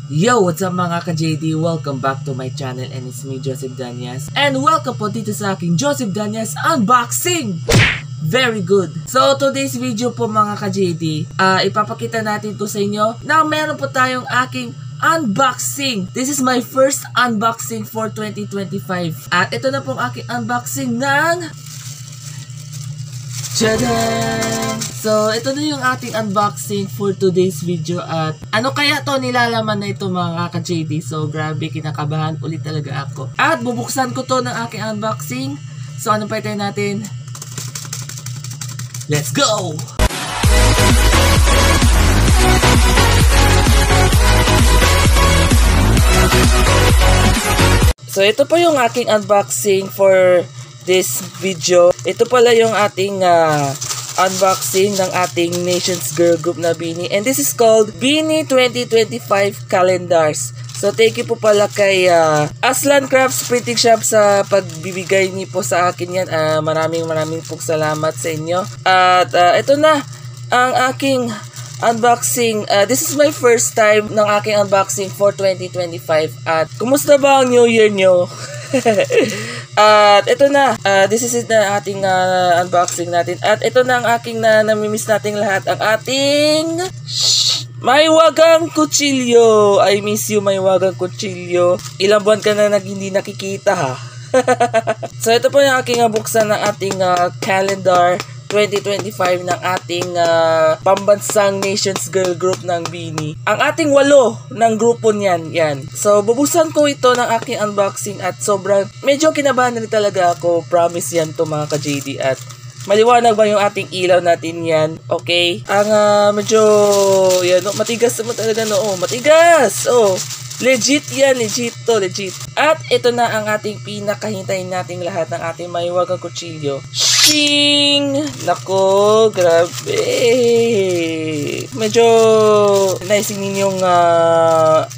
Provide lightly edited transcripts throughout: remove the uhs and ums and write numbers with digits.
Yo! What's up mga ka-JD? Welcome back to my channel and it's me, Joseph Danyas. And welcome po dito sa aking Joseph Danyas Unboxing! Very good! So today's video po mga ka-JD, ipapakita natin to sa inyo na meron po tayong aking unboxing. This is my first unboxing for 2025. At ito na pong aking unboxing ng... Tadaan! So, ito na yung ating unboxing for today's video at ano kaya to nilalaman na ito mga ka-JD. So, grabe, kinakabahan ulit talaga ako. At bubuksan ko to ng aking unboxing. So, ano pa tayo natin? Let's go! So, ito po yung aking unboxing for this video. Ito pala yung ating unboxing ng ating Nations Girl Group na beanie. And this is called Beanie 2025 Calendars. So thank you po pala kay Aslan Crafts Printing Shop sa pagbibigay niyo po sa akin yan. Maraming pong salamat sa inyo. At ito na ang aking unboxing. This is my first time ng aking unboxing for 2025. At kumusta ba ang New Year nyo? At ito na, this is it na ating unboxing natin. At ito na ang aking namimiss nating lahat. Ang ating Maywagang Kutsilyo. I miss you, Maywagang Kutsilyo. Ilang buwan ka na hindi nakikita ha. So ito po yung aking buksan ng ating calendar 2025 ng ating pambansang Nations Girl Group ng beanie. Ang ating 8 ng grupo niyan, yan. So, bubuksan ko ito ng aking unboxing at sobrang, medyo kinabahan na talaga ako. Promise yan to mga ka-JD at maliwanag ba yung ating ilaw natin yan? Okay? Ang medyo, yan, matigas naman talaga matigas! Legit yan, legit to, legit. At ito na ang ating pinakahintayin nating lahat ng ating Maywagang Kutsilyo. Shing! Nako, grabe. Medyo naising ninyong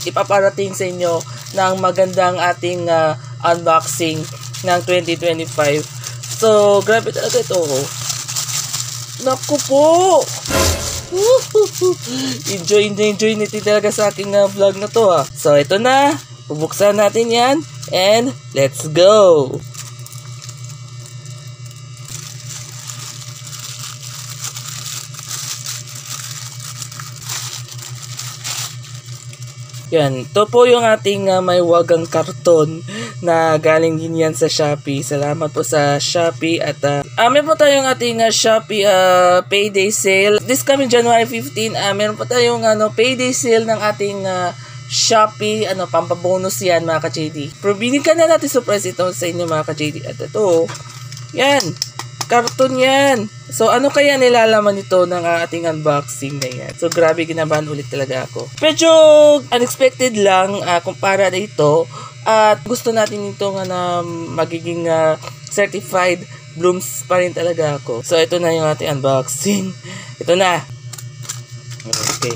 ipaparating sa inyo ng magandang ating unboxing ng 2025. So, grabe talaga ito. Naku po! Enjoy nito talaga sa aking vlog na to ha. So, ito na. Bubuksan natin yan. And, let's go! Yan, ito po yung ating Maywagang karton na galing din yan sa Shopee. Salamat po sa Shopee at meron po tayong ating Shopee payday sale. This coming January 15, meron po tayong payday sale ng ating Shopee, pampabonus yan mga ka-JD. Probinig ka na natin surprise ito sa inyo mga ka-JD. At ito, yan, karton yan. So, ano kaya nilalaman nito ng ating unboxing na yan? So, grabe, ginabahan ulit talaga ako. Medyo unexpected lang kumpara na ito. At gusto natin ito na magiging certified blooms pa rin talaga ako. So, ito na yung ating unboxing. Ito na. Okay.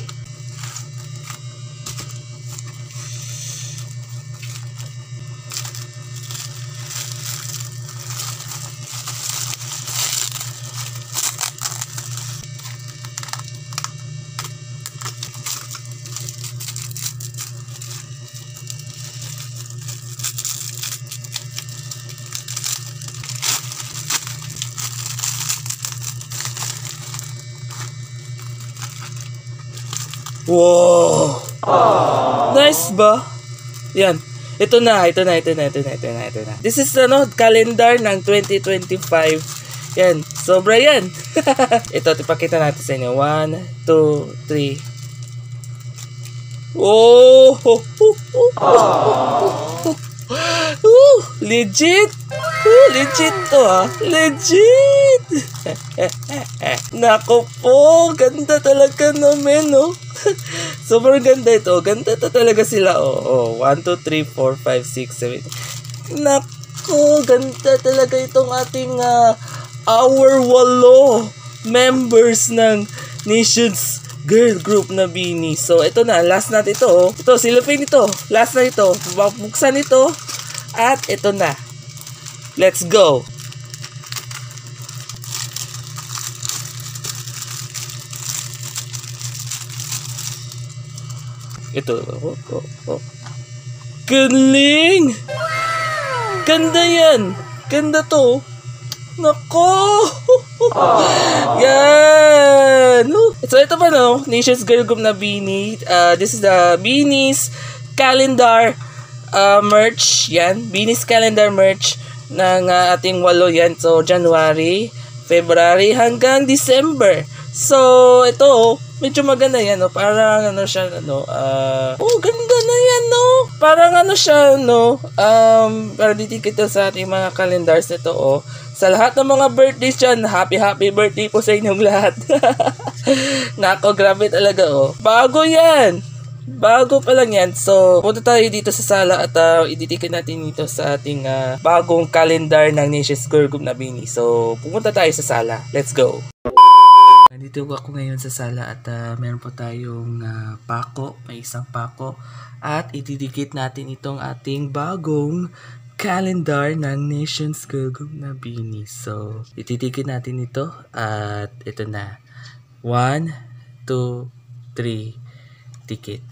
Wow! Aww. Nice ba? Yan. Ito na. This is calendar ng 2025. Yan. Sobra yan. Ito, ipakita natin sa inyo. 1, 2, 3. Oh! Legit! Legit to legit! Nako po, ganda talaga naman sobrang ganda ito. Ganda talaga sila 1, 2, 3, 4, 5, 6, 7. Nako, ganda talaga itong ating our 8 members ng Nations Girl Group na beanie. So ito na, last natin ito Ito, silipin ito. Last na ito. Buksan ito. At ito na. Let's go! Ito. Oh. Galing! Ganda yan! Ganda to! Nako! Yan! So ito pa no, Nations Girl Group na beanie. This is the Beanies calendar merch. Yan, Beanies calendar merch ng ating 8 yan. So January, February hanggang December. So ito, medyo maganda yan, no? Parang ano siya, no? Ganda na yan, no? Parang ano siya, no? Para didikit sa ating mga calendars nito, oh. Sa lahat ng mga birthdays dyan, happy birthday po sa inyong lahat. Nako, grabe talaga, oh. Bago yan! Bago pa lang yan. So, punta tayo dito sa sala at ididikit natin dito sa ating bagong calendar ng Nations Girl Group na beanie. So, pupunta tayo sa sala. Let's go! Nandito ako ngayon sa sala at meron po tayong pako, may isang pako at ididikit natin itong ating bagong calendar ng Nations Girl Group na beanie. So, ididikit natin ito at ito na. 1, 2, 3, dikit.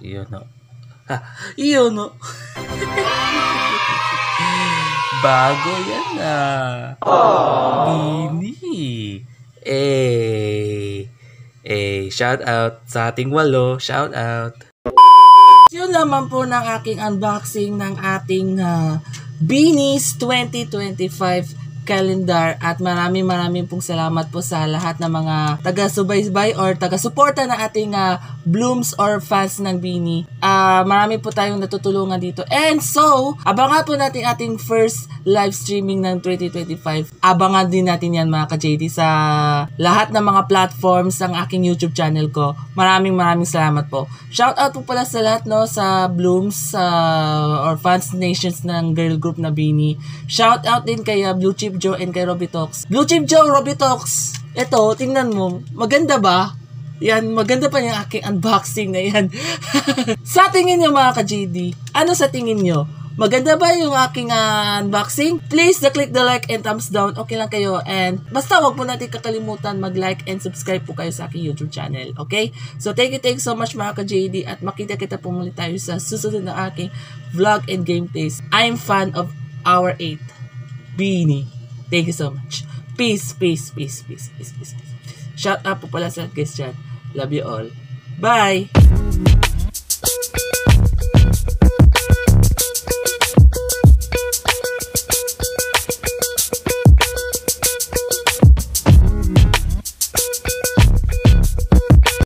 Iyon o. Iyon o. Bago yan beanie. Shout out sa ating 8. Shout out. Yun naman po ng aking unboxing ng ating Beanies 2025 calendar at maraming pong salamat po sa lahat ng mga taga-subaybay or taga-suporta na ating blooms or fans ng beanie. Marami po tayong natutulungan dito. And so, abangan po natin ating first live streaming ng 2025. Abangan din natin yan mga ka-JD sa lahat ng mga platforms ng aking YouTube channel ko. Maraming salamat po. Shout out po pala sa lahat no sa blooms or fans nations ng girl group na beanie. Shout out din kay Blue Chip Joe and kay Robitox. Blue Chip Joe, Robitox. Ito, tingnan mo. Maganda ba? Yan, maganda pa yung aking unboxing na yan. Sa tingin nyo mga ka-JD, ano sa tingin nyo? Maganda ba yung aking unboxing? Please click the like and thumbs down. Okay lang kayo. And basta wag po natin kakalimutan mag-like and subscribe po kayo sa aking YouTube channel. Okay? So thank you so much mga ka-JD at makita-kita po muli tayo sa susunod na aking vlog and gameplays. I'm fan of our 8 beanie. Thank you so much. Peace. Shout out po pala sa guys dyan. Love you all. Bye!